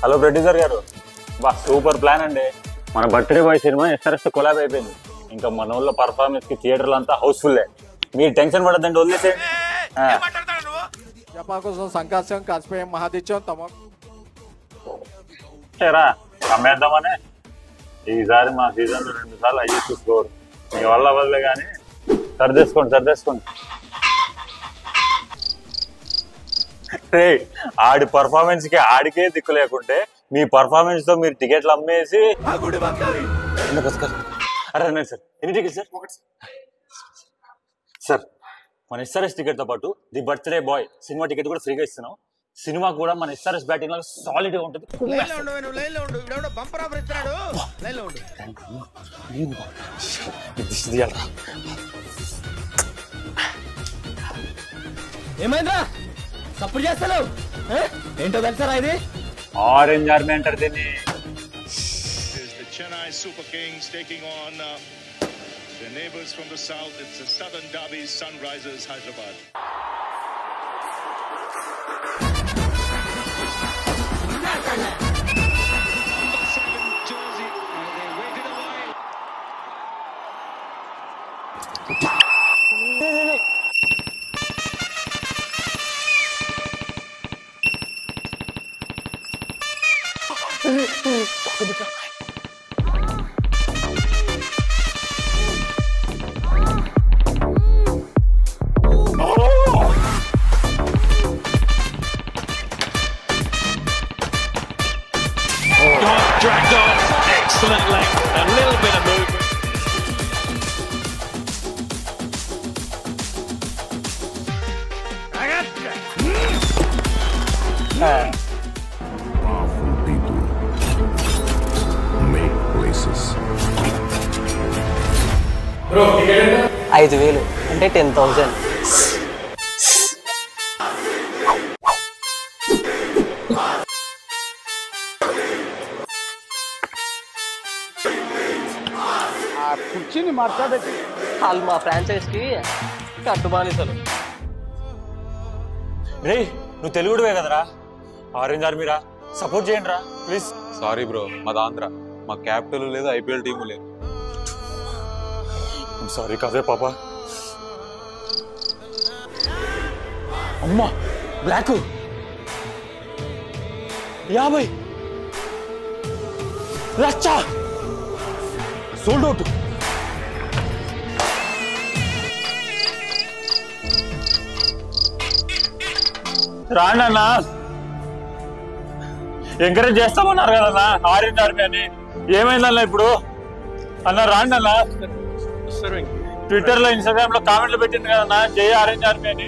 Hello producer గారు, బా super plan అండి. మన birthday boy cinema SRS collab అయిపోయింది. ఇంకా మన ఊళ్ళో పర్ఫార్మెన్స్ కి థియేటర్లు అంతా హౌస్ఫుల్. మీరు టెన్షన్ పడద్దండి, వదిలేసేయండి. సంకాశం కాసిపోయాం మహాదిత్యం తమ అమ్మేద్దామనే. ఈసారి మా సీజన్ లో 2 సార్లు అయ్యి చూసుకోరు. మీ వల్ల వదిలే కానీ సర్దేసుకోండి. ఆడి పర్ఫార్మెన్స్ కి ఆడికే దిక్కు లేకుంటే మీ పర్ఫార్మెన్స్ తో మీరు టికెట్లు అమ్మేసి సార్ ఎన్ని టికెట్ సార్ మన ఎస్ఆర్ఎస్ టికెట్ తో పాటు the birthday boy cinema ticket కూడా ఫ్రీగా ఇస్తున్నాం. సినిమా కూడా మన ఎస్ఆర్ఎస్ బ్యాటింగ్ లాగా సాలిడ్ గా ఉంటుంది. ఏమైందా సపోర్ట్ చేస్తాను ఏంటో తెలుసారా ఇది? ఆరెంజ్ ఆర్మీ అంటారు దీన్ని. Chennai Super Kings taking on their neighbours from the south. It's the Southern Derby, Sunrisers Hyderabad. Second jersey, they waited a while. Dragged on, excellent length, a little bit of movement. Powerful people make places. Bro ticket ఎంత? 5,000 అంటే 10,000. కుర్చీని మాట్లాడేది వాళ్ళు మా franchise కి కట్టుబానిసలు. రే నువ్వు తెలుగుడువే కదరా, orange ఆర్మీరా, support చేయండి రా ప్లీజ్. సారీ బ్రో, మాది ఆంధ్ర, మా క్యాపిటల్ లేదు, ఐపీఎల్ టీము లేదు. సారీ కాదే పాపా. అమ్మా బ్లాక్ 50 లచ్చ సోల్డ్ అవుట్. రాండి అన్న, ఎంకరేజ్ చేస్తామన్నారు కదన్నా ఆరెంజ్ ఆర్మీ అని. ఏమైందన్నా ఇప్పుడు? అన్న రాండి అన్న. ట్విట్టర్ లో ఇన్స్టాగ్రామ్ లో కామెంట్లు పెట్టింది కదన్నా జై ఆరెంజ్ ఆర్మీ అని.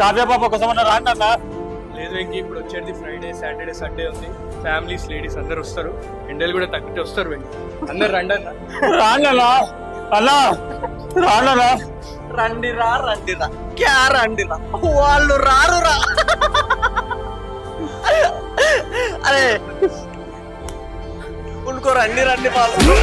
కావ్య పాప కోసం అన్న రాండి అన్న. లేదు వెంకీ, ఇప్పుడు వచ్చేది ఫ్రైడే సాటర్డే సండే ఉంది. ఫ్యామిలీస్ లేడీస్ అందరు వస్తారు, ఎండలు కూడా తగ్గితే వస్తారు వెంకీ. అందరు రండి అన్న. రాండి అన్న, అన్నా రాండి అన్న. రండిరా క్యా రండిరా, వాళ్ళు రారురా. అరే ఉనుకో రండి వాళ్ళు.